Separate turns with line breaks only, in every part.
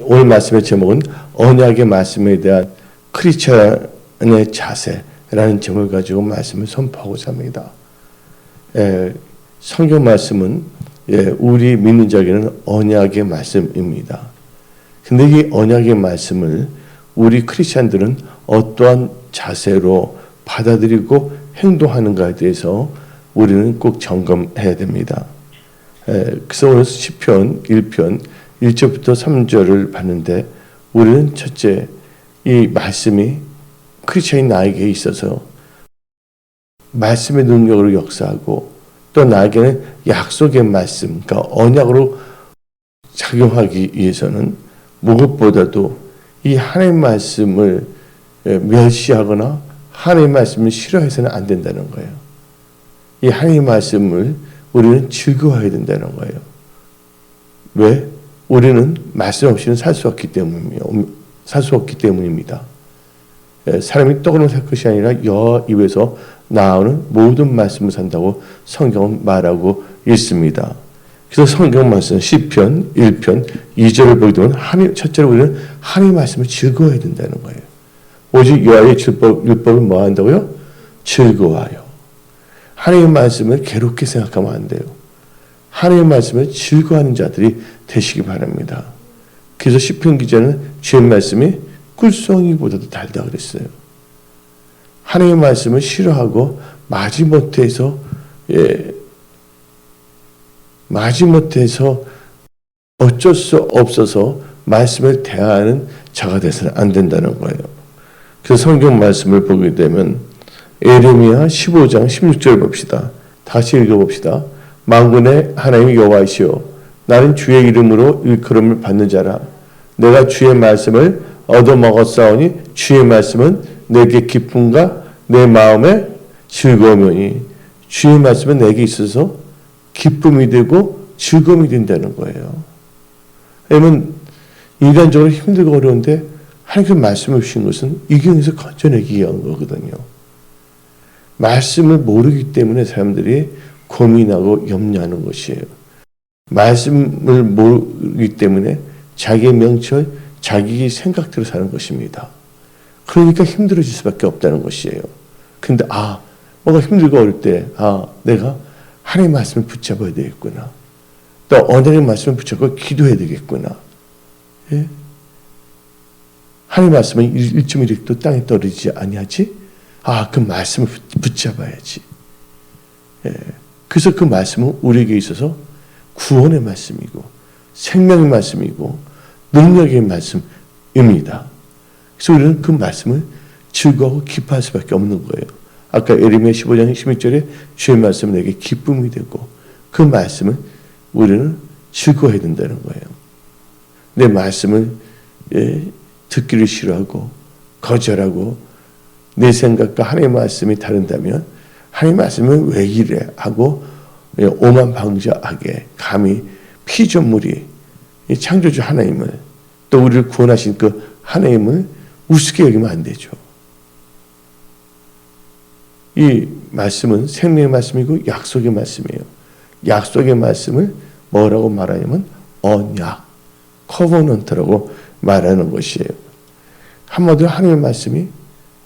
오늘 말씀의 제목은 언약의 말씀에 대한 크리스천의 자세라는 제목을 가지고 말씀을 선포하고자 합니다. 성경 말씀은 우리 믿는 자에게는 언약의 말씀입니다. 근데 이 언약의 말씀을 우리 크리스천들은 어떠한 자세로 받아들이고 행동하는가에 대해서 우리는 꼭 점검해야 됩니다. 그래서 오늘 시편 1편 1절부터 3절을 봤는데 우리는 첫째, 이 말씀이 크리스천인 나에게 있어서 말씀의 능력으로 역사하고 또 나에게는 약속의 말씀, 그러니까 언약으로 작용하기 위해서는 무엇보다도 이 하나님의 말씀을 멸시하거나 하나님의 말씀을 싫어해서는 안 된다는 거예요. 이 하나님의 말씀을 우리는 즐거워해야 된다는 거예요. 왜? 우리는 말씀 없이는 살 수 없기 때문입니다. 사람이 떡으로 살 것이 아니라 여호와 입에서 나오는 모든 말씀을 산다고 성경은 말하고 있습니다. 그래서 성경 말씀 시편 1편 2절을 보게 되면 첫째로 우리는 하나님의 말씀을 즐거워해야 된다는 거예요. 오직 여호와의 율법을 뭐 한다고요? 즐거워하여. 하나님의 말씀을 괴롭게 생각하면 안 돼요. 하나님의 말씀을 즐거워하는 자들이 되시기 바랍니다. 그래서 시편 기자는 주의 말씀이 꿀송이보다도 달다 그랬어요. 하나님의 말씀을 싫어하고 마지못해서 어쩔 수 없어서 말씀을 대하는 자가 되서는 안 된다는 거예요. 그래서 성경 말씀을 보게 되면 예레미야 15장 16절 봅시다. 다시 읽어봅시다. 만군의 하나님 여호와이시여, 나는 주의 이름으로 일컬음을 받는 자라. 내가 주의 말씀을 얻어먹었사오니 주의 말씀은 내게 기쁨과 내 마음에 즐거움이니, 주의 말씀은 내게 있어서 기쁨이 되고 즐거움이 된다는 거예요. 왜냐면 인간적으로 힘들고 어려운데 하나님께서 말씀을 주신 것은 이 경에서 건져내기 위한 거거든요. 말씀을 모르기 때문에 사람들이 고민하고 염려하는 것이에요. 말씀을 모르기 때문에 자기의 명철, 자기 생각대로 사는 것입니다. 그러니까 힘들어질 수밖에 없다는 것이에요. 근데 뭐가 힘들고 어릴 때 내가 하나님의 말씀을 붙잡아야 되겠구나. 또 언약의 말씀을 붙잡고 기도해야 되겠구나. 예? 하나님의 말씀은 1.1획도 땅에 떨어지지 아니하지? 그 말씀을 붙잡아야지. 예. 그래서 그 말씀은 우리에게 있어서 구원의 말씀이고 생명의 말씀이고 능력의 말씀입니다. 그래서 우리는 그 말씀을 즐거워하고 기뻐할 수밖에 없는 거예요. 아까 예레미야 15장 16절에 주의 말씀은 내게 기쁨이 되고 그 말씀을 우리는 즐거워해야 된다는 거예요. 내 말씀을 듣기를 싫어하고 거절하고 내 생각과 하나님의 말씀이 다른다면 하나님의 말씀은 왜 이래 하고 오만방자하게 감히 피조물이 창조주 하나님을 또 우리를 구원하신 그 하나님을 우습게 여기면 안 되죠. 이 말씀은 생명의 말씀이고 약속의 말씀이에요. 약속의 말씀을 뭐라고 말하냐면 언약, 커버넌트라고 말하는 것이에요. 한마디로 하나님의 말씀이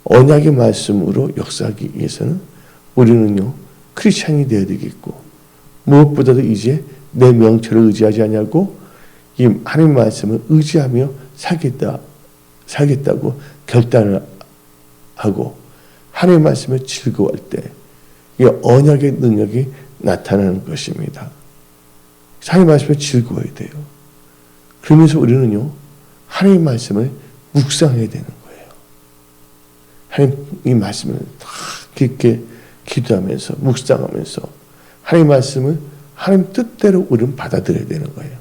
언약의 말씀으로 역사하기 위해서는 우리는요 크리스찬이 되어야 되겠고 무엇보다도 이제 내 명철을 의지하지 않냐고 이 하나님의 말씀을 의지하며 살겠다고 결단을 하고 하나님의 말씀을 즐거워할 때 이 언약의 능력이 나타나는 것입니다. 하나님의 말씀을 즐거워해야 돼요. 그러면서 우리는요 하나님의 말씀을 묵상해야 되는 거예요. 하나님 이 말씀을 깊게 기도하면서 묵상하면서 하나님 말씀을 하나님 뜻대로 우리는 받아들여야 되는 거예요.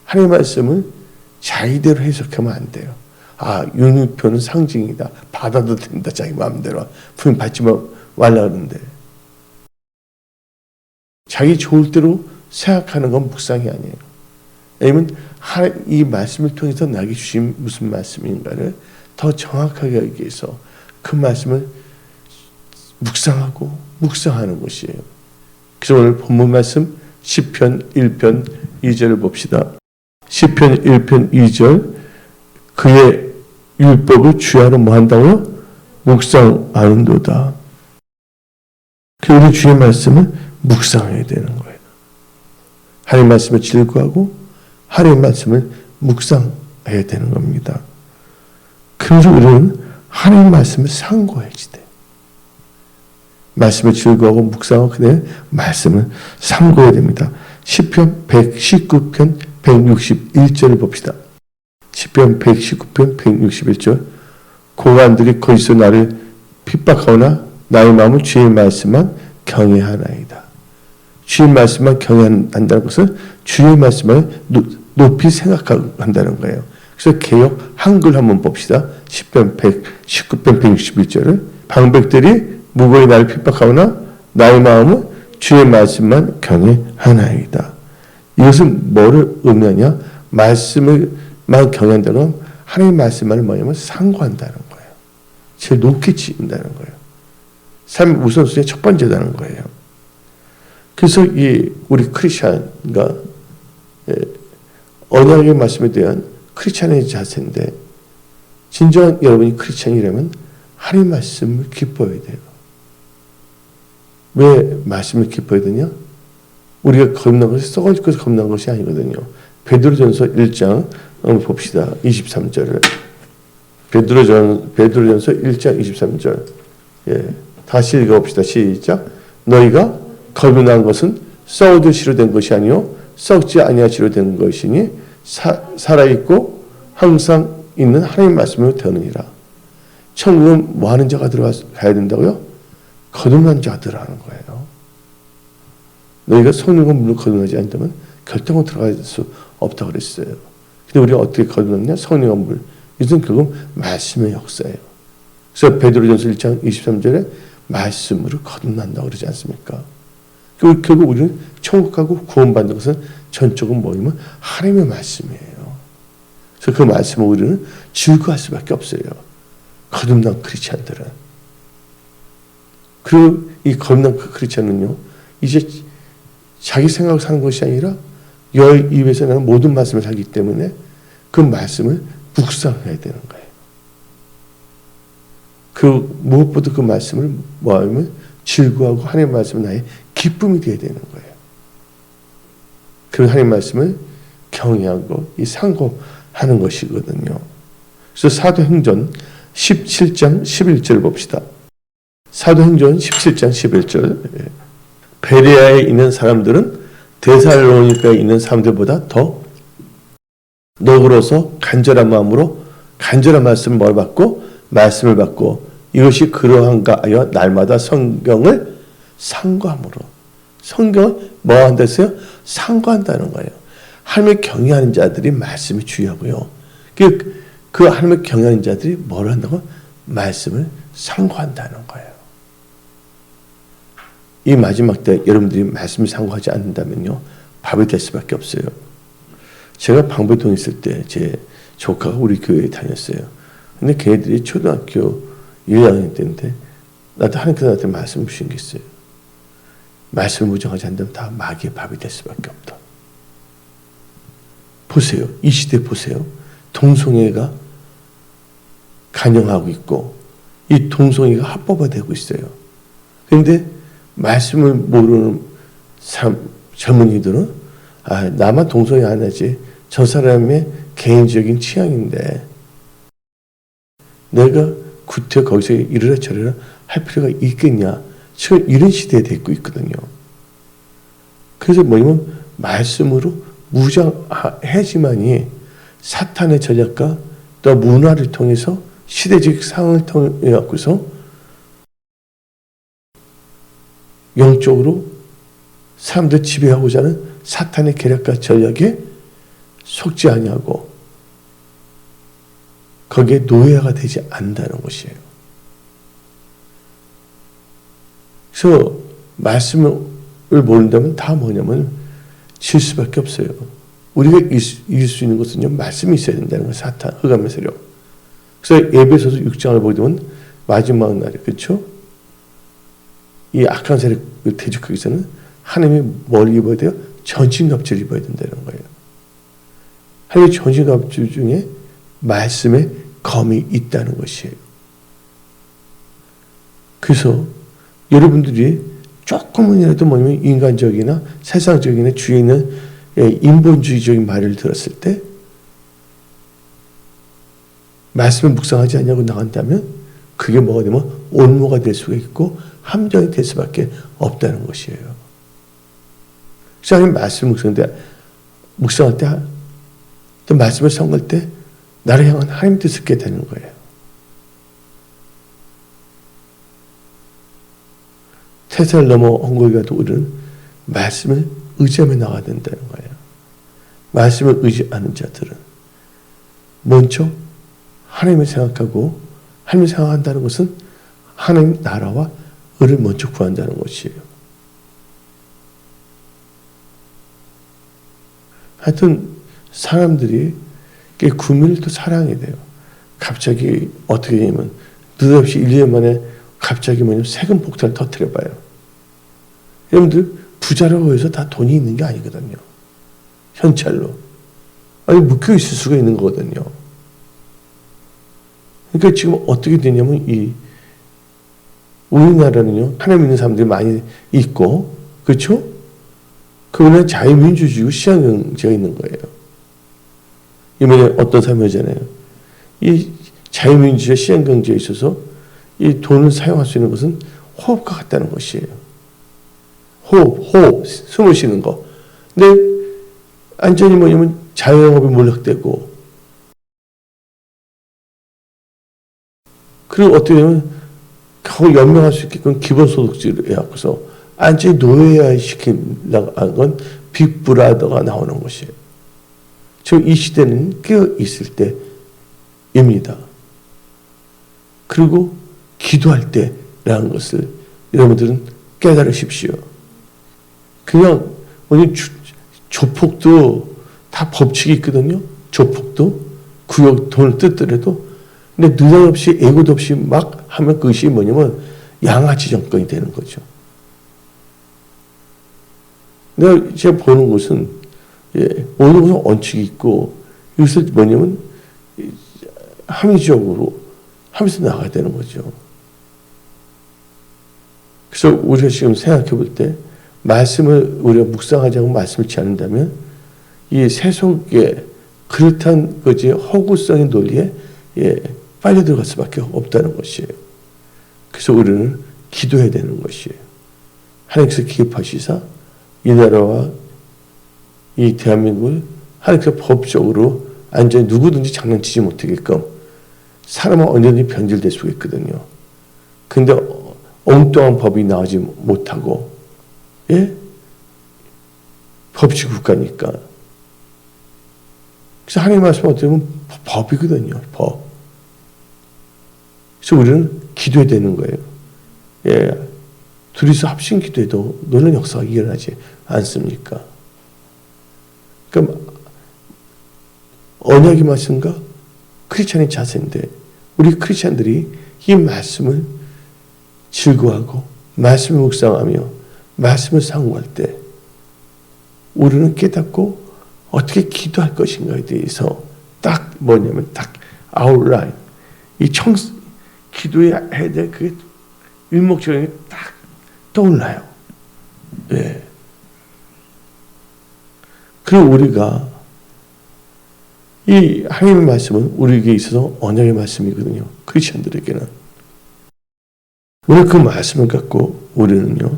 하나님 말씀을 자기대로 해석하면 안 돼요. 율무표는 상징이다. 받아도 된다. 자기 마음대로. 분명 받지 말라 그러는데 자기 좋을 대로 생각하는 건 묵상이 아니에요. 왜냐하면 이 말씀을 통해서 나에게 주신 무슨 말씀인가를 더 정확하게 알기 위해서 그 말씀을 묵상하는 것이에요. 그래서 오늘 본문 말씀 시편 1편 2절을 봅시다. 시편 1편 2절 그의 율법을 주야로 뭐 한다고요? 묵상하는도다. 우리 주의 말씀을 묵상해야 되는 거예요. 하나님 말씀을 즐거워하고 하나님 말씀을 묵상해야 되는 겁니다. 그래서 우리는 하나님 말씀을 상고해야지 돼. 말씀을 즐거워하고 묵상하고 그다음에 말씀을 상고해야 됩니다. 시편 119편 161절을 봅시다. 시편 119편 161절 고관들이 거기서 나를 핍박하오나 나의 마음은 주의 말씀만 경외하나이다. 주의 말씀만 경외한다는 것은 주의 말씀을 높이 생각한다는 거예요. 그래서 개역 한글 한번 봅시다. 시편 119편 161절을 방백들이 무고히 나를 핍박하오나 나의 마음은 주의 말씀만 경외하나이다. 이것은 뭐를 의미하냐? 말씀을만 경외한다는 건 하나님의 말씀만을 뭐냐면 상고한다는 거예요. 제일 높게 치는다는 거예요. 삶의 우선순위 첫 번째다는 거예요. 그래서 우리 크리스찬과 언약의 말씀에 대한 크리스찬의 자세인데 진정한 여러분이 크리스찬이라면 하나님 말씀을 기뻐해야 돼요. 왜 말씀을 기뻐해야 되냐? 우리가 겁난 것이 썩어질 것을 겁난 것이 아니거든요. 베드로전서 1장 한번 봅시다. 23절을 베드로전서 1장 23절 다시 읽어봅시다. 시작. 너희가 겁이 난 것은 썩어지시로 된 것이 아니요 썩지 아니하시로 된 것이니 살아있고 항상 있는 하나님 말씀으로 되느니라. 천국은 뭐 하는 자가 들어가야 된다고요? 거듭난 자들하는 거예요. 너희가 성령과 물로 거듭나지 않다면 결정으로 들어갈 수 없다고 그랬어요. 근데 우리가 어떻게 거듭났냐? 성령과 물. 이것은 결국 말씀의 역사예요. 그래서 베드로전서 1장 23절에 말씀으로 거듭난다고 그러지 않습니까? 결국 우리는 천국 가고 구원받는 것은 전적으로 뭐냐면 하나님의 말씀이에요. 그래서 그 말씀을 우리는 즐거워할 수밖에 없어요. 거듭난 크리스찬들은. 그리고 이 거듭난 크리스찬은요, 이제 자기 생각을 사는 것이 아니라 여호와의 입에서 나는 모든 말씀을 살기 때문에 그 말씀을 묵상해야 되는 거예요. 무엇보다 그 말씀을 뭐하면 즐거워하고 하나님의 말씀은 나의 기쁨이 되어야 되는 거예요. 그 하나님의 말씀을 경외하고 이 상고하는 것이거든요. 그래서 사도행전 17장 11절 봅시다. 사도행전 17장 11절 베레아에 있는 사람들은 데살로니가에 있는 사람들보다 더 너그러서 간절한 마음으로 간절한 말씀을 말씀을 받고 이것이 그러한가 하여 날마다 성경을 상고함으로 성경을 뭐 한다 했어요? 상고한다는 거예요. 하나님을 경외하는 자들이 말씀이 중요하고요. 그 하나님을 경외하는 자들이 뭘 한다고? 말씀을 상고한다는 거예요. 이 마지막 때 여러분들이 말씀을 상고하지 않는다면요. 밥이 될 수밖에 없어요. 제가 방배동에 있을 때 제 조카가 우리 교회에 다녔어요. 근데 걔들이 초등학교 1학년 때인데 나도 하나님께서 나한테 말씀을 주신 게 있어요. 말씀을 무정하지 않는다면 다 마귀의 밥이 될 수밖에 없다. 보세요. 이 시대 보세요. 동성애가 간영하고 있고 이 동성애가 합법화되고 있어요. 그런데 말씀을 모르는 젊은이들은 나만 동성애 안 하지 저 사람의 개인적인 취향인데 내가 구태 거기서 이래라 저래라 할 필요가 있겠냐. 지금 이런 시대에 됐고 있거든요. 그래서 뭐냐면 말씀으로 무장해야지만이 사탄의 전략과 또 문화를 통해서 시대적 상황을 통해 갖고서 영적으로 사람들 지배하고자 하는 사탄의 계략과 전략에 속지 아니하고 거기에 노예가 되지 않는다는 것이에요. 그래서 말씀을 모른다면 다 뭐냐면 질 수밖에 없어요. 우리가 이길 수 있는 것은요, 말씀이 있어야 된다는 거예요. 사탄, 흑암의 세력. 그래서 에베소서 6장을 보게 되면 마지막 날에, 그렇죠? 이 악한 세력을 대적하기 위해서는 하나님이 뭘 입어야 돼요? 전신갑주를 입어야 된다는 거예요. 하나님의 전신갑주 중에 말씀의 검이 있다는 것이에요. 그래서 여러분들이 조금이라도 뭐냐면 인간적이나 세상적이나 주위에 있는 인본주의적인 말을 들었을 때 말씀을 묵상하지 않냐고 나간다면 그게 뭐가 되면 온모가 될 수가 있고 함정이 될 수밖에 없다는 것이에요. 그래서 하나님 말씀 묵상할 때 또 말씀을 선걸 때 나를 향한 하나님 뜻을 깨닫는 거예요. 태산을 넘어 헝거리가 가도 우리는 말씀을 의지하며 나가야 된다는 거예요. 말씀을 의지하는 자들은 먼저 하나님을 생각하고 하나님을 생각한다는 것은 하나님 나라와 의를 먼저 구한다는 것이에요. 하여튼 사람들이 구미를 또 사랑해야 돼요. 갑자기 어떻게 되냐면 느닷없이 1년 만에 갑자기 세금 폭탄을 터뜨려봐요. 여러분들 부자라고 해서 다 돈이 있는 게 아니거든요. 현찰로. 아니 묶여 있을 수가 있는 거거든요. 그러니까 지금 어떻게 되냐면 우리나라는요 하나님 믿는 사람들이 많이 있고 그렇죠? 그분은 자유민주주의고 시장경제가 있는 거예요. 이번에 어떤 사람이 하잖아요. 이 자유민주주의 시장경제에 있어서 이 돈을 사용할 수 있는 것은 호흡과 같다는 것이에요. 호흡, 숨을 쉬는 거. 근데 완전히 뭐냐면 자영업이 몰락되고 그리고 어떻게 되면 겨우 연명할 수 있게끔 기본소득주의를 해갖고서 완전히 노예화 시키려고 한 건 빅브라더가 나오는 것이에요. 지금 이 시대는 깨어 있을 때입니다. 그리고 기도할 때라는 것을 여러분들은 깨달으십시오. 그냥 조폭도 다 법칙이 있거든요. 조폭도 구역 돈을 뜯더라도 근데 느닷없이 애고도 없이 막 하면 그것이 뭐냐면 양아치 정권이 되는 거죠. 제가 보는 것은 모든 것은 원칙이 있고 이것을 뭐냐면 합리적으로 하면서 나가야 되는 거죠. 그래서 우리가 지금 생각해 볼 때 말씀을 우리가 묵상하지 않고 말씀을 취한다면 이 세속의 그릇한 거지 허구성의 논리에 빨려 들어갈 수밖에 없다는 것이에요. 그래서 우리는 기도해야 되는 것이에요. 하나님께서 기업하시사 이 나라와 이 대한민국을 하나님께서 법적으로 완전히 누구든지 장난치지 못하게끔 사람은 언제든지 변질될 수가 있거든요. 근데 엉뚱한 법이 나오지 못하고 법치 국가니까. 그래서 하나님 말씀 어떻게 보면 법이거든요. 법. 그래서 우리는 기도해야 되는 거예요. 둘이서 합심 기도해도 놀라운 역사가 일어나지 않습니까? 그럼 언약의 말씀과 크리스찬의 자세인데 우리 크리스찬들이 이 말씀을 즐거워하고 말씀을 묵상하며 말씀을 상고할 때 우리는 깨닫고 어떻게 기도할 것인가에 대해서 딱 뭐냐면 딱 아웃라인 이 기도해야 될 그 일목적인 게 딱 떠올라요. 그리고 우리가 이 하나님의 말씀은 우리에게 있어서 언약의 말씀이거든요. 크리스천들에게는. 오늘 그 말씀을 갖고 우리는요,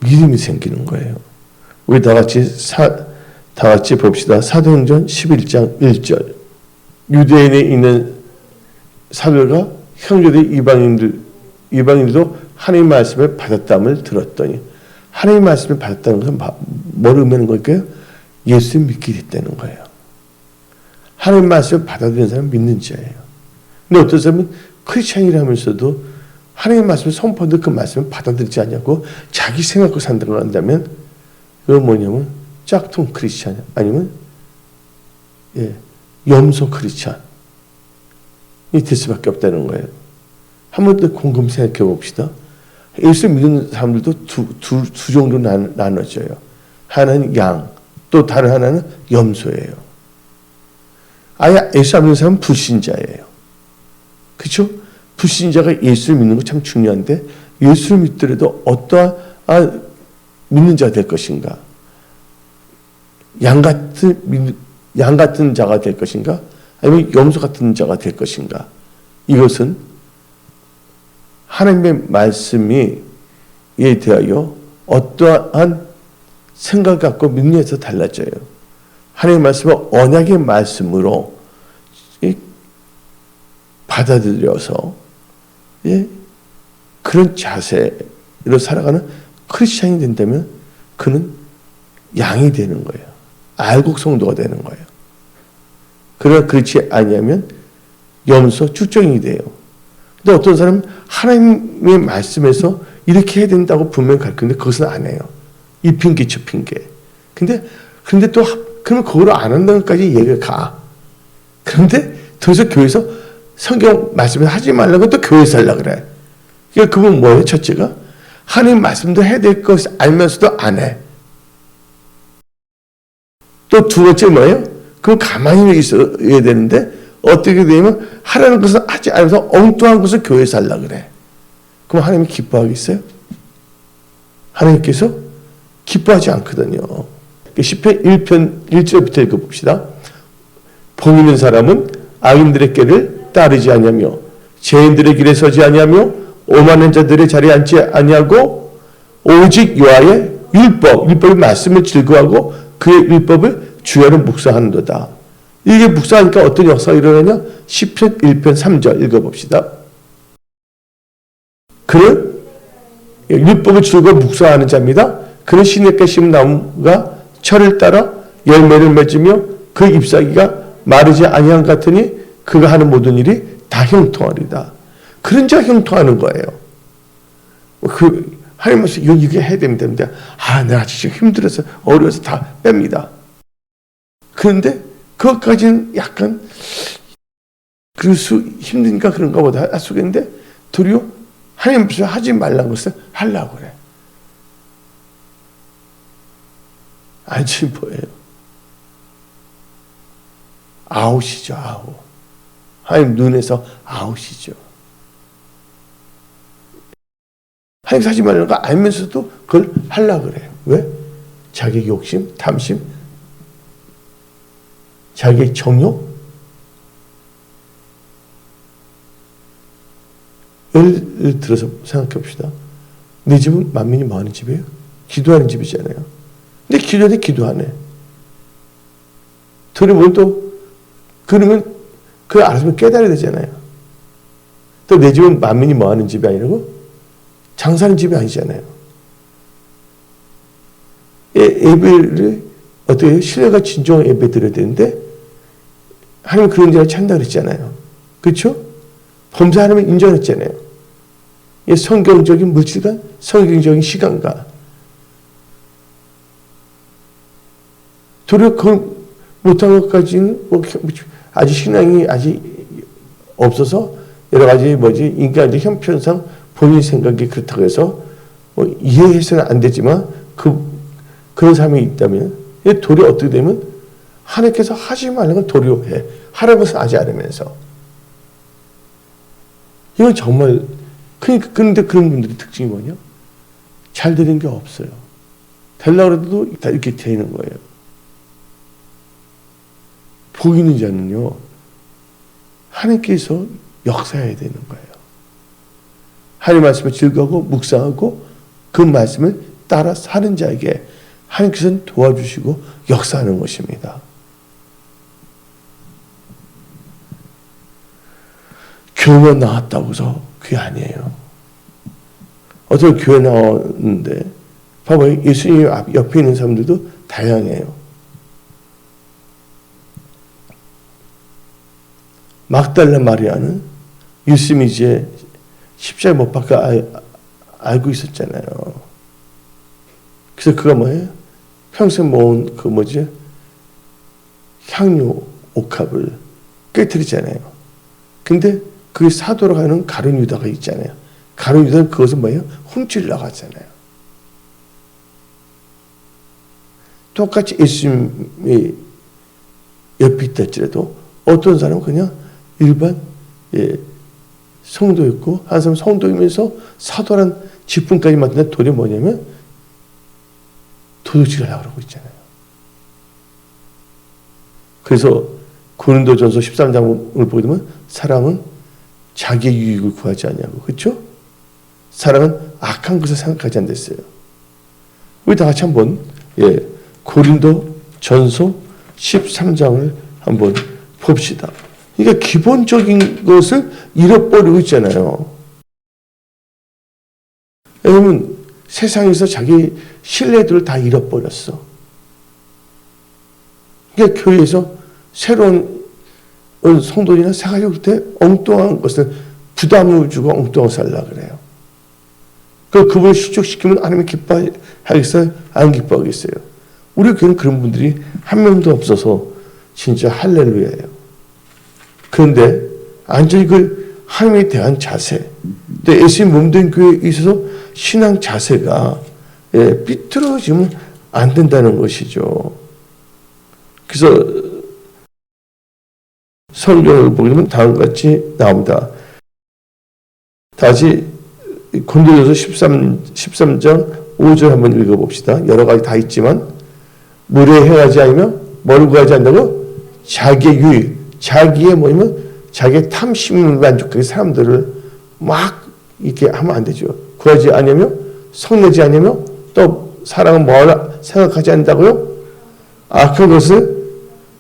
믿음이 생기는 거예요. 우리 다 같이 봅시다. 사도행전 11장 1절. 유대인에 있는 사도가 형제들 이방인들도 하나님의 말씀을 받았다함을 들었더니 하나님의 말씀을 받았다는 것은 뭘 의미하는 걸까요? 예수를 믿게 됐다는 거예요. 하나님의 말씀을 받아들이는 사람은 믿는 자예요. 근데 어떤 사람은 크리스찬이라면서도 하나님의 말씀을 선포하는데 그 말씀을 받아들이지 않냐고 자기 생각으로 산다고 한다면 그건 뭐냐면 짝퉁 크리스찬 아니면 염소 크리스찬이 될 수밖에 없다는 거예요. 한 번 더 곰곰이 생각해 봅시다. 예수 믿는 사람들도 두 종류로 나눠져요. 하나는 양, 또 다른 하나는 염소예요. 아예 예수 안 믿는 사람은 불신자예요. 그렇죠? 불신자가 예수를 믿는 거 참 중요한데 예수를 믿더라도 어떠한 믿는 자가 될 것인가? 양 같은 자가 될 것인가? 아니면 염소 같은 자가 될 것인가? 이것은 하나님의 말씀에 대하여 어떠한 생각을 갖고 믿느냐에서 달라져요. 하나님의 말씀을 언약의 말씀으로 받아들여서 그런 자세로 살아가는 크리스찬이 된다면 그는 양이 되는 거예요. 알곡 성도가 되는 거예요. 그러나 그렇지 아니하면 염소 축정이 돼요. 근데 어떤 사람은 하나님의 말씀에서 이렇게 해야 된다고 분명히 가르치는데 그것은 안 해요. 이 핑계 저 핑계. 근데 또 그러면 그걸 안 한다는 것까지 얘기가 가. 그런데 더 이상 교회에서 성경 말씀을 하지 말라고 또 교회에서 하려고 그래. 그러니까 그건 뭐예요? 첫째가 하나님 말씀도 해야 될 것을 알면서도 안 해. 또 두 번째 뭐예요? 그거 가만히 있어야 되는데 어떻게 되면 하라는 것을 하지 않으면서 엉뚱한 것을 교회에서 하려고 그래. 그럼 하나님이 기뻐하겠어요? 하나님께서 기뻐하지 않거든요. 시편 1편 1절부터 읽어봅시다. 복 있는 사람은 악인들의 길을 따르지 아니하며 죄인들의 길에 서지 아니하며 오만한 자들의 자리에 앉지 아니하고 오직 여호와의 율법의 말씀을 즐거워하고 그의 율법을 주야로 묵상하는도다. 이게 묵상하니까 어떤 역사가 일어나냐? 시편 1편 3절 읽어봅시다. 그는 율법을 즐거워 묵상하는 자입니다. 그는 시냇가에 심은 나무가 철을 따라 열매를 맺으며 그 잎사귀가 마르지 아니한 같으니 그가 하는 모든 일이 다 형통하리다. 그런 자가 형통하는 거예요. 하나님 말씀 이게 해야 됩니다. 내가 진짜 힘들어서 어려워서 다 뺍니다. 그런데 그것까지는 약간 힘든가 그런가 보다 할 수 있는데 도리어 하나님 말씀 하지 말라는 것을 하려고 그래. 아니 뭐예요? 아웃이죠. 아웃. 하나님 눈에서 아웃이죠. 하나님 하지 말라는 거 알면서도 그걸 하려고 그래요. 왜? 자기 욕심, 탐심, 자기 정욕. 예를 들어서 생각해 봅시다. 내 집은 만민이 뭐 하는 집이에요? 기도하는 집이잖아요. 근데 기도하는데 기도 안 해. 들으면 또 그러면 그걸 알았으면 깨달아야 되잖아요. 또 내 집은 만민이 뭐 하는 집이 아니라고? 장사하는 집이 아니잖아요. 예배를 어떻게 해요? 신뢰가 진정한 예배 드려야 되는데 하나님 그런 자를 찬다 그랬잖아요. 그렇죠? 범사하나님을 인정했잖아요. 성경적인 물질과 성경적인 시간과 도리어 그걸 못한 것까지는 아직 신앙이 아직 없어서 여러 가지 인간의 형편상 본인 생각이 그렇다고 해서 이해해서는 안 되지만 그런 사람이 있다면 도리어 어떻게 되면 하나님께서 하지 말라는 걸 도리어 해. 하라는 것을 하지 않으면서. 이건 정말 그런데 그런 분들의 특징이 뭐냐? 잘 되는 게 없어요. 되려고 해도 다 이렇게 되는 거예요. 복 있는 자는요, 하나님께서 역사해야 되는 거예요. 하나님 말씀을 즐거워하고 묵상하고 그 말씀을 따라 사는 자에게 하나님께서는 도와주시고 역사하는 것입니다. 교회만 나왔다고 해서 그게 아니에요. 어떤 교회 나왔는데 봐봐요. 예수님 옆에 있는 사람들도 다양해요. 막달라 마리아는 예수님이 이제 십자가에 못 박혀 알고 있었잖아요. 그래서 그가 뭐예요? 평생 모은 향유 옥합을 깨뜨리잖아요. 근데 그 사도로 가는 가룟 유다가 있잖아요. 가룟 유다는 그것을 뭐예요? 훔치려고 하잖아요. 똑같이 예수님이 옆에 있다 할지라도 어떤 사람은 그냥 일반 성도였고 한 사람은 성도이면서 사도란 직분까지 맡는데 도리어 뭐냐면 도둑질을 하려고 그러고 있잖아요. 그래서 고린도전서 13장을 보게 되면 사랑은 자기의 유익을 구하지 않냐고. 그렇죠? 사랑은 악한 것을 생각하지 않았어요. 우리 다 같이 한번 고린도전서 13장을 한번 봅시다. 그러니까 기본적인 것을 잃어버리고 있잖아요. 왜냐하면 세상에서 자기 신뢰도를 다 잃어버렸어. 그러니까 교회에서 새로운 성도들이나 생활할 때 엉뚱한 것을 부담을 주고 엉뚱하게 살려고 그래요. 그분을 실족시키면 하나님이 기뻐하겠어요? 안 기뻐하겠어요? 우리 교회는 그런 분들이 한 명도 없어서 진짜 할렐루야예요. 그런데 완전히 그 하나님에 대한 자세, 예수님 몸된 교회에 있어서 신앙 자세가 삐뚤어지면 안 된다는 것이죠. 그래서 성경을 보게 되면 다음과 같이 나옵니다. 다시 고린도전서 13장 5절 한번 읽어봅시다. 여러 가지 다 있지만 물에 행하지 않으며 뭘 구하지 않는다고? 자기의 유익, 자기의 뭐냐면 자기의 탐심을 만족하게 사람들을 막 이렇게 하면 안 되죠. 구하지 않으며 성내지 않으며 또 사랑은 뭐라 생각하지 않는다고요? 악한 것을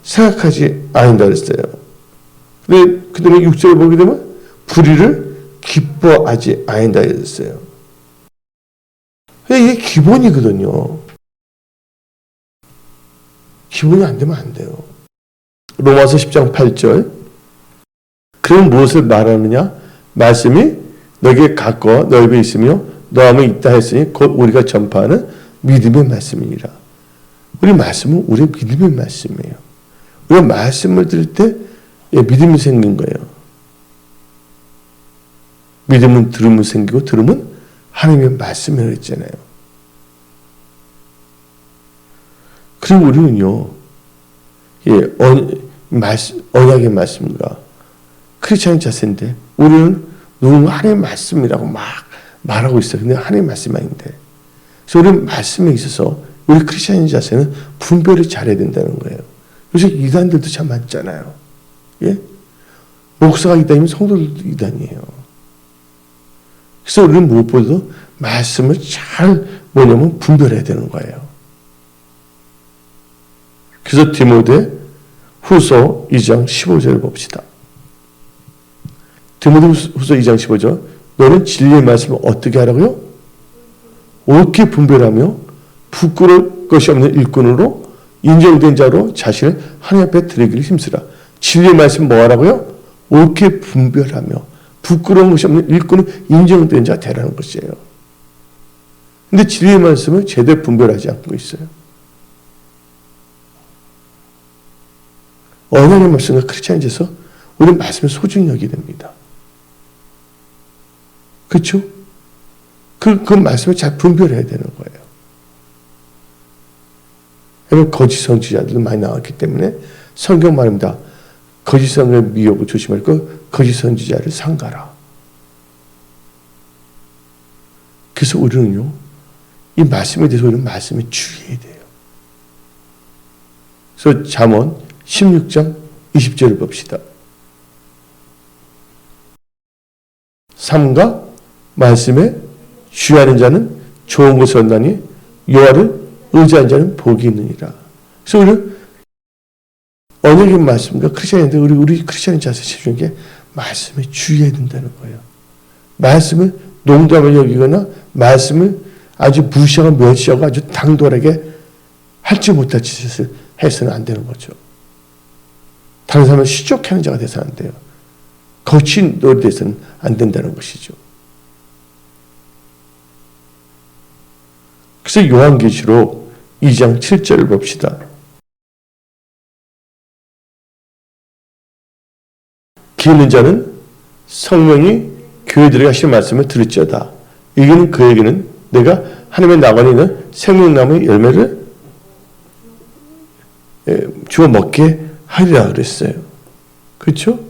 생각하지 않는다 그랬어요. 근데 그 다음에 6절을 보게 되면 불의를 기뻐하지 않는다 그랬어요. 이게 기본이거든요. 기본이 안 되면 안 돼요. 로마서 10장 8절. 그럼 무엇을 말하느냐? 말씀이 너에게 가까워 너 입에 있으며 너 안에 있다 했으니 곧 우리가 전파하는 믿음의 말씀이니라. 우리 말씀은 우리의 믿음의 말씀이에요. 우리가 말씀을 들을 때 믿음이 생긴 거예요. 믿음은 들으면 생기고 들으면 하나님의 말씀이라고 했잖아요. 그리고 우리는요, 언약의 말씀과 크리스찬의 자세인데 우리는 너무 하나님의 말씀이라고 막 말하고 있어요. 근데 하나님의 말씀 아닌데. 그래서 우리는 말씀에 있어서 우리 크리스찬의 자세는 분별을 잘해야 된다는 거예요. 요새 이단들도 참 많잖아요. 예? 목사가 이단이면 성도들도 이단이에요. 그래서 우리는 무엇보다도 말씀을 잘 뭐냐면 분별해야 되는 거예요. 그래서 디모데 후서 2장 15절을 봅시다. 디모데 후서 2장 15절. 너는 진리의 말씀을 어떻게 하라고요? 옳게 분별하며 부끄러울 것이 없는 일꾼으로 인정된 자로 자신을 하나님 앞에 드리기를 힘쓰라. 진리의 말씀 뭐 하라고요? 옳게 분별하며 부끄러운 것이 없는 일꾼은 인정된 자 되라는 것이에요. 근데 진리의 말씀을 제대로 분별하지 않고 있어요. 언약의 말씀과 크리스찬에서 우리는 말씀을 소중히 여기게 됩니다. 그렇죠? 그 말씀을 잘 분별해야 되는 거예요. 왜냐하면 거짓 선지자들도 많이 나왔기 때문에 성경 말입니다. 거짓 선지자의 미혹을 조심하고 거짓 선지자를 삼가라. 그래서 우리는요, 이 말씀에 대해서 우리는 말씀에 주의해야 돼요. 그래서 잠언 16장 20절을 봅시다. 삶과 말씀에 주의하는 자는 좋은 것을 얻나니 여호와를 의지하는 자는 복이 있느니라. 그래서 우리는 언약의 말씀과 크리스천인데 우리 크리스천인 자세 중에 게 말씀에 주의해야 된다는 거예요. 말씀을 농담을 여기거나 말씀을 아주 무시하고 멸시하고 아주 당돌하게 할지 못할 짓을 해서는 안 되는 거죠. 다른 사람을 시족하는 자가 돼서는 안 돼요. 거친 노릇 돼서는 안 된다는 것이죠. 그래서 요한계시록 2장 7절을 봅시다. 귀 있는 자는 성령이 교회들에게 하시는 말씀을 들을지어다. 이기는 그에게는 내가 하나님의 나관에 있는 생명나무의 열매를 주어 먹게 하리라 그랬어요. 그렇죠?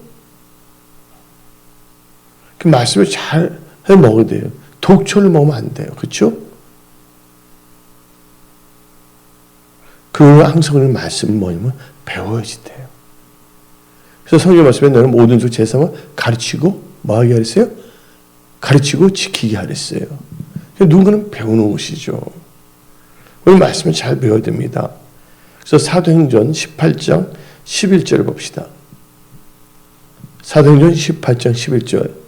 그 말씀을 잘 해 먹어야 돼요. 독초를 먹으면 안 돼요. 그렇죠? 그러나 항상 우리는 말씀을 뭐냐면 배워야지 돼요. 그래서 성경 말씀에 너는 모든 주 제사만 가르치고 뭐 하게 하랬어요? 가르치고 지키게 하랬어요. 누군가는 배우는 것이죠. 우리 말씀을 잘 배워야 됩니다. 그래서 사도행전 18장 11절을 봅시다. 사도행전 18장 11절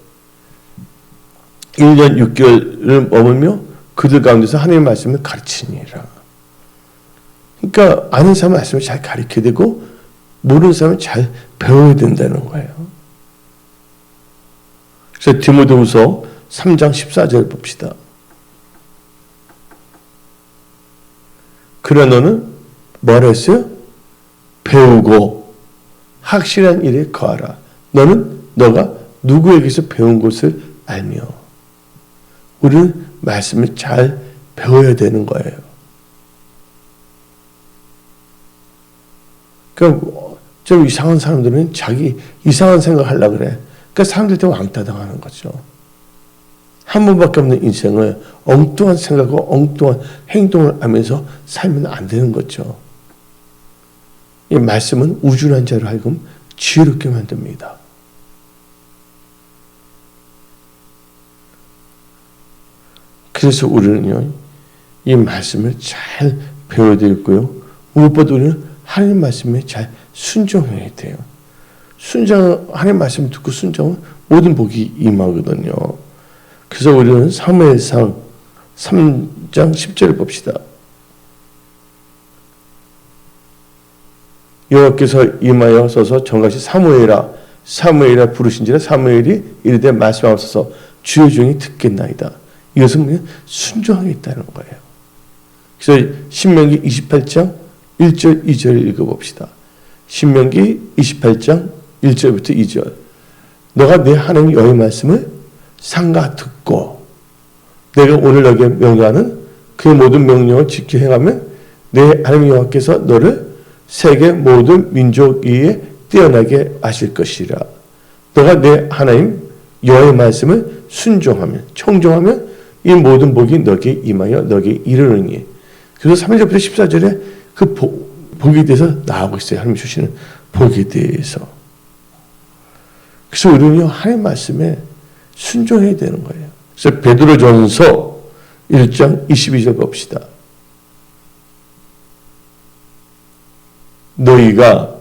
1년 6개월을 머물며 그들 가운데서 하나님의 말씀을 가르치니라. 그러니까 아는 사람 말씀을 잘 가르쳐야 되고 모르는 사람은 잘 배워야 된다는 거예요. 그래서 디모데후서 3장 14절 봅시다. 그러나 너는 뭐라 했어요? 배우고 확실한 일에 거하라. 너는 너가 누구에게서 배운 것을 알며. 우리는 말씀을 잘 배워야 되는 거예요. 그러니까 좀 이상한 사람들은 자기 이상한 생각을 하려고 그래. 그러니까 사람들 때문에 왕따 당하는 거죠. 한 번밖에 없는 인생을 엉뚱한 생각과 엉뚱한 행동을 하면서 살면 안 되는 거죠. 이 말씀은 우준한 자로 하여금 지혜롭게 만듭니다. 그래서 우리는요, 이 말씀을 잘 배워야 되겠고요. 무엇보다 우리는 하나님 말씀에 잘 순종해야 돼요. 하나님 말씀을 듣고 순종은 모든 복이 임하거든요. 그래서 우리는 사무엘상 3장 10절을 봅시다. 여호와께서 임하여 서서 정같이 사무엘아 부르신지라 사무엘이 이르되 말씀하옵소서 주의 종이 듣겠나이다. 이것은 그냥 순종하겠다는 거예요. 그래서 신명기 28장 1절 2절 읽어봅시다. 신명기 28장 1절부터 2절 너가 내 하나님 여호와의 말씀을 삼가 듣고 내가 오늘 너에게 명령하는 그 모든 명령을 지켜 행하면 내 하나님 여호와께서 너를 세계 모든 민족 위에 뛰어나게 하실 것이라. 너가 내 하나님 여호와의 말씀을 순종하면 청종하면 이 모든 복이 너에게 임하여 너에게 이르느니. 그래서 3절부터 14절에 그 복에 대해서 나오고 있어요. 하나님 주시는 복에 대해서. 그래서 우리는 하나님 말씀에 순종해야 되는 거예요. 그래서 베드로전서 1장 22절 봅시다. 너희가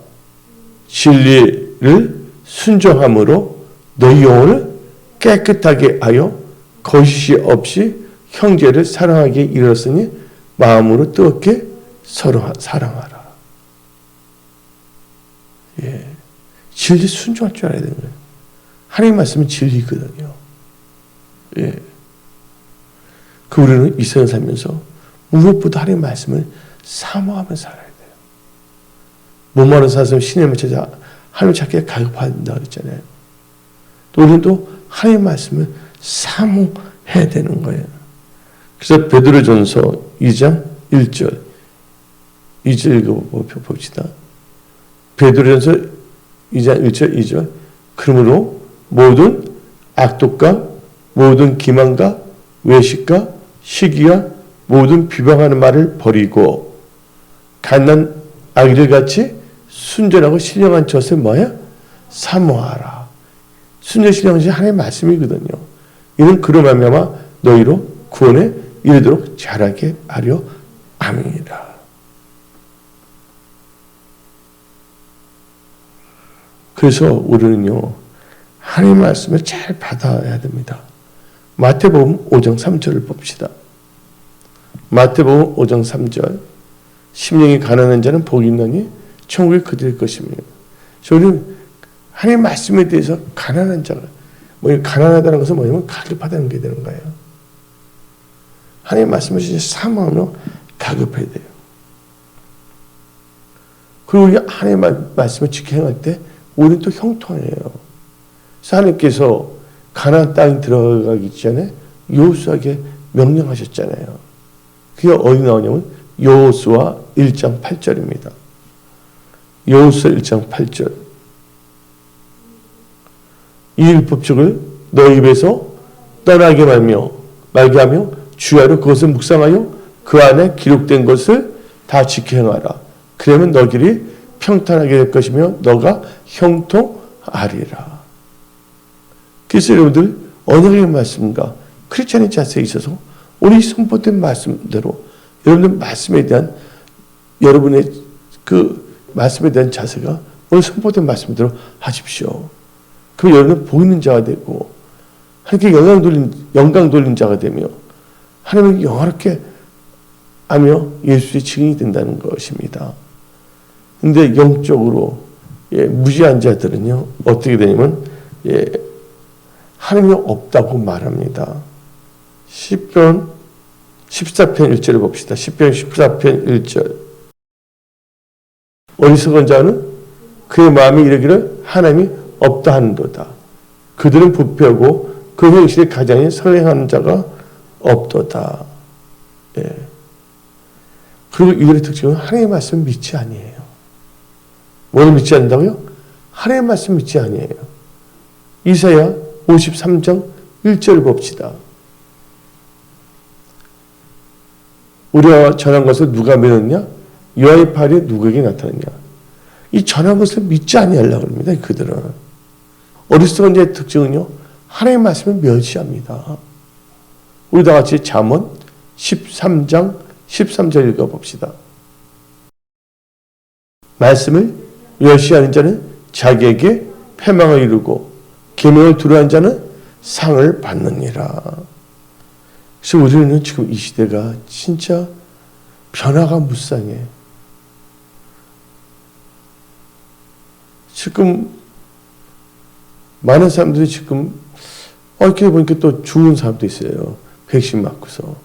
진리를 순종함으로 너희 영혼을 깨끗하게 하여 거짓이 없이 형제를 사랑하게 이르렀으니 마음으로 뜨겁게 서로 사랑하라. 예, 진리 순종할 줄 알아야 되는 거예요. 하나님 말씀은 진리거든요. 예, 그 우리는 이 세상 살면서 무엇보다 하나님 말씀을 사모하며 살아야 돼요. 목마른 사슴 신임을 찾아 하나님 찾기에 갈급한다 그랬잖아요. 또 우리는 또 하나님 말씀을 사모해야 되는 거예요. 그래서 베드로전서 2장 1절 2절 읽어봅시다. 베드로전서 2장 1절 2절 그러므로 모든 악독과 모든 기만과 외식과 시기와 모든 비방하는 말을 버리고 갓난 아기를 같이 순전하고 신령한 젖을 뭐야? 사모하라. 순전 신령한 젖이 하나님의 말씀이거든요. 이는 그로 말미암아 너희로 구원에 이르도록 자라게 하려 함이니라. 그래서 우리는요 하나님의 말씀을 잘 받아야 됩니다. 마태복음 5장 3절을 봅시다. 마태복음 5장 3절 심령이 가난한 자는 복이 있나니 천국이 그들의 것이며. 저는 하나님의 말씀에 대해서 가난한 자가 가난하다는 것은 뭐냐면 가급하다는 게 되는 거예요. 하나님의 말씀을 진짜 사모하며 가급해야 돼요. 그리고 우리가 하나님의 말씀을 지켜 행할 때 우리는 또 형통해요. 하나님께서 가나안 땅에 들어가기 전에 여호수아에게 명령하셨잖아요. 그게 어디 나오냐면 여호수아 1장 8절입니다. 여호수아 1장 8절. 이 율법책을 너 입에서 떠나게 말게 하며 주야로 그것을 묵상하여 그 안에 기록된 것을 다 지켜 행하라. 그러면 너 길이 평탄하게 될 것이며 너가 형통하리라. 그래서 여러분들 언약의 말씀과 크리스찬의 자세에 있어서 우리 선포된 말씀대로 여러분들 말씀에 대한 여러분의 그 말씀에 대한 자세가 오늘 선포된 말씀대로 하십시오. 그럼 여러분은 보이는 자가 되고 하나님께 영광 돌린 자가 되며 하나님을 영화롭게 하며 예수의 증인이 된다는 것입니다. 근데 영적으로 무지한 자들은요 어떻게 되냐면 하나님이 없다고 말합니다. 시편 14편 1절을 봅시다. 시편 14편 1절. 어리석은 자는 그의 마음이 이르기를 하나님이 없다 하는도다. 그들은 부패하고 그 행실에 가장히 선행하는 자가 없도다. 그리고 이들의 특징은 하나님의 말씀 믿지 아니에요. 뭐를 믿지 않는다고요? 하나님의 말씀 믿지 아니에요. 이사야 53장 1절 봅시다. 우리가 전한 것을 누가 믿었냐? 여호와의 팔이 누구에게 나타났냐? 이 전한 것을 믿지 아니하려고 합니다. 그들은. 어리석은 자의 특징은요. 하나님의 말씀을 멸시합니다. 우리 다 같이 잠언 13장 13절 읽어봅시다. 말씀을 멸시하는 자는 자기에게 패망을 이루고 계명을 두려워하는 자는 상을 받느니라. 그래서 우리는 지금 이 시대가 진짜 변화가 무쌍해. 지금 많은 사람들이 지금 이렇게 보니까 또 죽은 사람도 있어요. 백신 맞고서.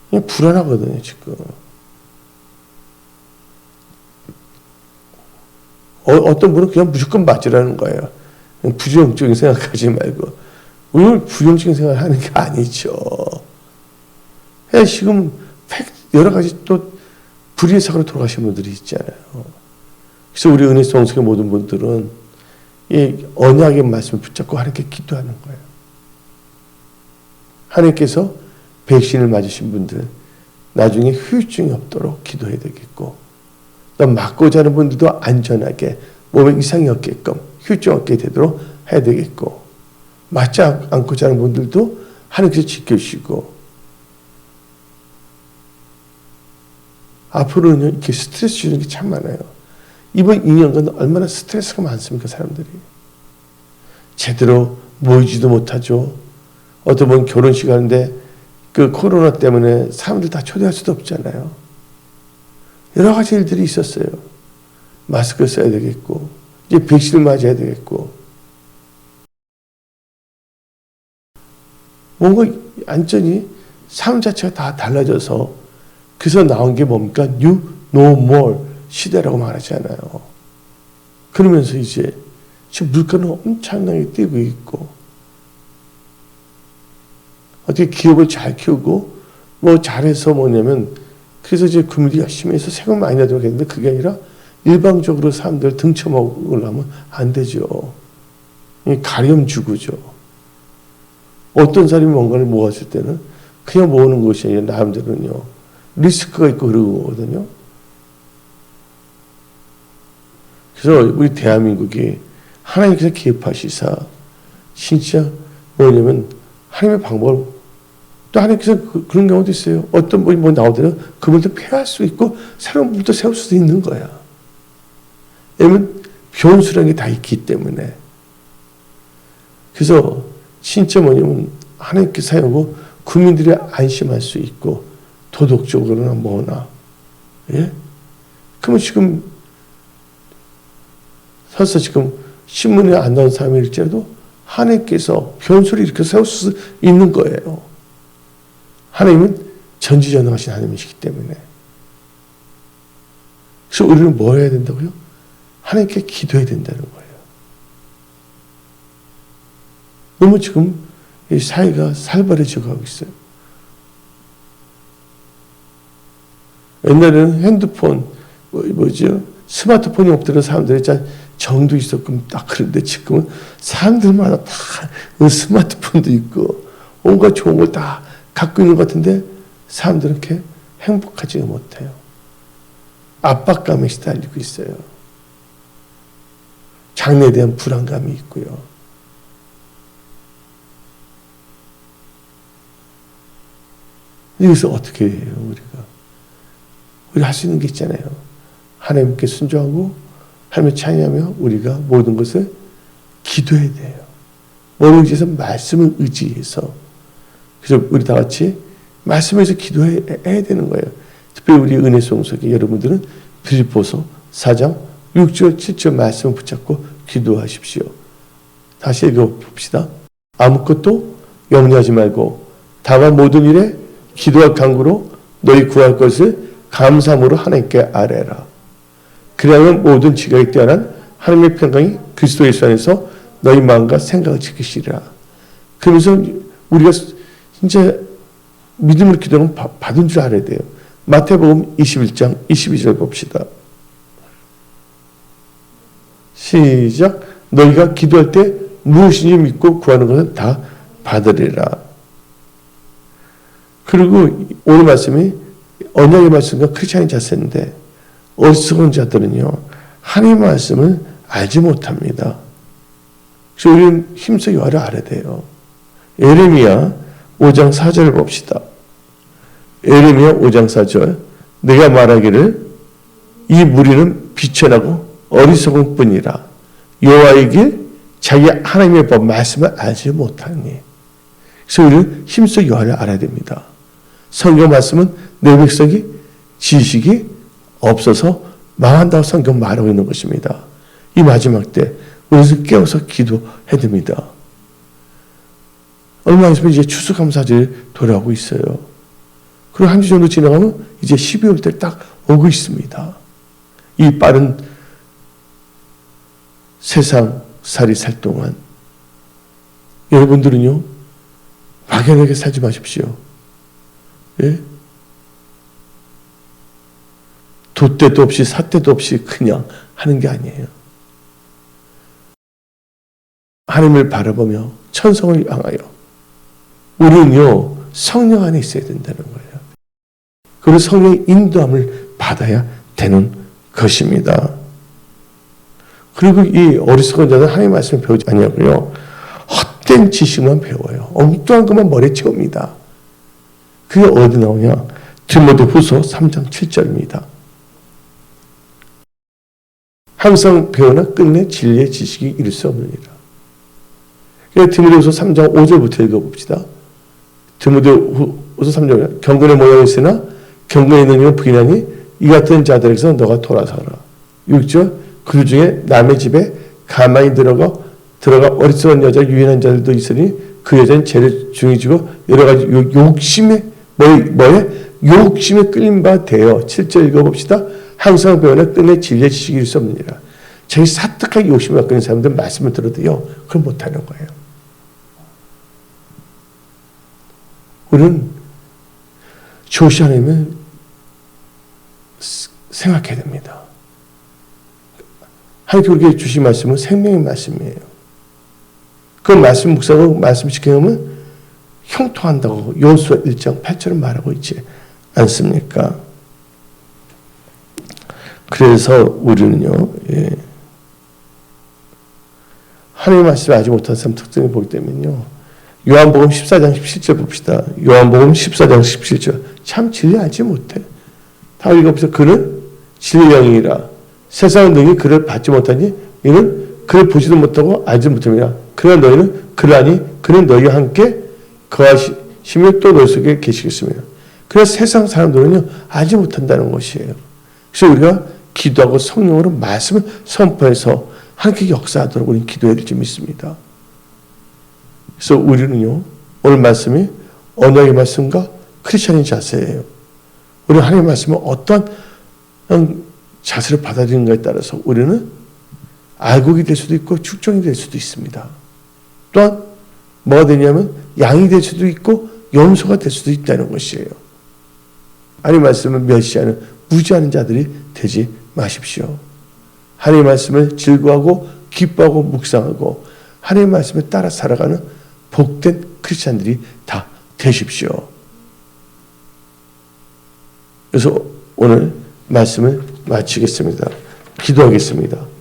그냥 불안하거든요, 지금. 어떤 분은 그냥 무조건 맞으라는 거예요. 그냥 부정적인 생각하지 말고. 우리는 부정적인 생각을 하는 게 아니죠. 지금 여러 가지 또 불의의 사고로 돌아가신 분들이 있잖아요. 그래서 우리 은혜 성숙의 모든 분들은 이 언약의 말씀을 붙잡고 하나님께 기도하는 거예요. 하나님께서 백신을 맞으신 분들 나중에 후유증이 없도록 기도해야 되겠고 또 맞고자 하는 분들도 안전하게 몸에 이상이 없게끔 후유증 없게 되도록 해야 되겠고 맞지 않고자 하는 분들도 하나님께서 지켜주시고 앞으로는 이렇게 스트레스 주는 게 참 많아요. 이번 2년간 얼마나 스트레스가 많습니까, 사람들이. 제대로 모이지도 못하죠. 어떤 분 결혼식 하는데 그 코로나 때문에 사람들 다 초대할 수도 없잖아요. 여러 가지 일들이 있었어요. 마스크 써야 되겠고, 이제 백신을 맞아야 되겠고. 뭔가 완전히 삶 자체가 다 달라져서 그래서 나온 게 뭡니까? New Normal 시대라고 말하잖아요. 그러면서 이제 지금 물가는 엄청나게 뛰고 있고 어떻게 기업을 잘 키우고 뭐 잘해서 뭐냐면 그래서 이제 금리 열심히 해서 세금 많이 내도록 했는데 그게 아니라 일방적으로 사람들 등쳐먹으려면 안 되죠. 가렴주구죠. 어떤 사람이 뭔가를 모았을 때는 그냥 모으는 것이 아니라 나름대로는요. 리스크가 있고 그러거든요. 그래서 우리 대한민국이 하나님께서 개입하시사 진짜 뭐냐면 하나님의 방법을 또 하나님께서 그런 경우도 있어요. 어떤 분이 뭐 나오더라도 그분들 폐할 수 있고 새로운 분도 세울 수도 있는 거야. 왜냐면 변수라는 게 다 있기 때문에. 그래서 진짜 뭐냐면 하나님께 사용하고 국민들이 안심할 수 있고 도덕적으로나 뭐나. 예? 그러면 지금 설사 지금 신문에 안 나온 사람일지라도 하나님께서 변수를 이렇게 세울 수 있는 거예요. 하나님은 전지전능하신 하나님이시기 때문에. 그래서 우리는 뭐 해야 된다고요? 하나님께 기도해야 된다는 거예요. 너무 지금 이 사회가 살벌해져 가고 있어요. 옛날에는 핸드폰, 뭐죠? 스마트폰이 없더라도 사람들이 정도 있었고 딱 그런데 지금은 사람들마다 다 스마트폰도 있고 온갖 좋은 걸 다 갖고 있는 것 같은데 사람들은 이렇게 행복하지 못해요. 압박감에 시달리고 있어요. 장래에 대한 불안감이 있고요. 여기서 어떻게 해요, 우리 할 수 있는 게 있잖아요. 하나님께 순종하고 하나님을 찬양하며 우리가 모든 것을 기도해야 돼요. 모든 것에서 말씀을 의지해서. 그래서 우리 다 같이 말씀에서 기도해야 되는 거예요. 특별히 우리 은혜 송석에 여러분들은 빌립보서 4장 6절 7절 말씀을 붙잡고 기도하십시오. 다시 읽어봅시다. 아무것도 염려하지 말고 다만 모든 일에 기도와 간구로 너희 구할 것을 감사함으로 하나님께 아뢰라. 그리하면 모든 지각에 뛰어난 하나님의 평강이 그리스도 예수 안에서 너희 마음과 생각을 지키시리라. 그러면서 우리가 진짜 믿음으로 기도하면 받은 줄 알아야 돼요. 마태복음 21장 22절 봅시다. 시작. 너희가 기도할 때 무엇인지 믿고 구하는 것은 다 받으리라. 그리고 오늘 말씀이 언약의 말씀과 크리스찬의 자세인데 어리석은 자들은요 하나님의 말씀을 알지 못합니다. 그래서 우리는 힘써 요하를 알아야 돼요. 예레미야 5장 4절을 봅시다. 예레미야 5장 4절. 내가 말하기를 이 무리는 비천하고 어리석은 뿐이라 여호와의 길 자기 하나님의 법 말씀을 알지 못하니. 그래서 우리는 힘써 요하를 알아야 됩니다. 성경 말씀은 내 백성이 지식이 없어서 망한다고 성경 말하고 있는 것입니다. 이 마지막 때 우리는 깨워서 기도해야 됩니다. 얼마 있으면 이제 추수감사절이 돌아오고 있어요. 그리고 한 주 정도 지나가면 이제 12월 때 딱 오고 있습니다. 이 빠른 세상살이 살 동안 여러분들은요 막연하게 살지 마십시오. 예? 돛대도 없이 삿대도 없이 그냥 하는 게 아니에요. 하나님을 바라보며 천성을 향하여 우리는요 성령 안에 있어야 된다는 거예요. 그리고 성령의 인도함을 받아야 되는 것입니다. 그리고 이 어리석은 자는 하나님의 말씀을 배우지 아니하고요 헛된 지식만 배워요. 엉뚱한 것만 머리에 채웁니다. 그게 어디 나오냐? 디모데후서 3장 7절입니다. 항상 배우나 끝내 진리의 지식이 이룰 수 없느니라. 디모데후서 3장 5절부터 읽어봅시다. 디모데후서 3절. 경건의 모양이 있으나 경건에 있는 이는 부인하니 이 같은 자들에게서 너가 돌아서라. 6절. 그 중에 남의 집에 가만히 들어가 어리석은 여자 유인한 자들도 있으니 그 여자는 죄를 중해지고 여러 가지 욕심에 욕심에 끌린 바 되어. 7절 읽어봅시다. 항상 배우나 끝내 진리의 지식이 이룰 수 없느니라. 자기 사특하게 욕심을 갖고 있는 사람들은 말씀을 들어도요 그걸 못하는 거예요. 우리는 조시 하나님을 생각해야 됩니다. 하나님께 우리에게 주신 말씀은 생명의 말씀이에요. 그 말씀 묵상하고 말씀 지켜보면 형통한다고 요수아 1장 8절은 말하고 있지 않습니까? 그래서 우리는요 하나님의 말씀을 알지 못한 사람 특징을 보기 때문에요 요한복음 14장 17절 봅시다. 요한복음 14장 17절. 참 진리 알지 못해. 다 읽어보세요. 그는 진리의 영이라 세상 능히 그를 받지 못하니 이는 그를 보지도 못하고 알지 못함이라. 그러나 너희는 그를 아니 그는 너희와 함께 거하시며 또 너희 속에 계시겠습니다. 그래서 세상 사람들은요 알지 못한다는 것이에요. 그래서 우리가 기도하고 성령으로 말씀을 선포해서 하나님께 역사하도록 우리는 기도해야 될지 믿습니다. 그래서 우리는요 오늘 말씀이 언약의 말씀과 크리스찬의 자세예요. 우리 하나님의 말씀을 어떠한 자세를 받아들이는가에 따라서 우리는 알곡이 될 수도 있고 축종이 될 수도 있습니다. 또한 뭐가 되냐면 양이 될 수도 있고 염소가 될 수도 있다는 것이에요. 하나님의 말씀을 멸시하는 무지하는 자들이 되지 마십시오. 하나님의 말씀을 즐거워하고 기뻐하고 묵상하고 하나님의 말씀에 따라 살아가는 복된 크리스찬들이 다 되십시오. 그래서 오늘 말씀을 마치겠습니다. 기도하겠습니다.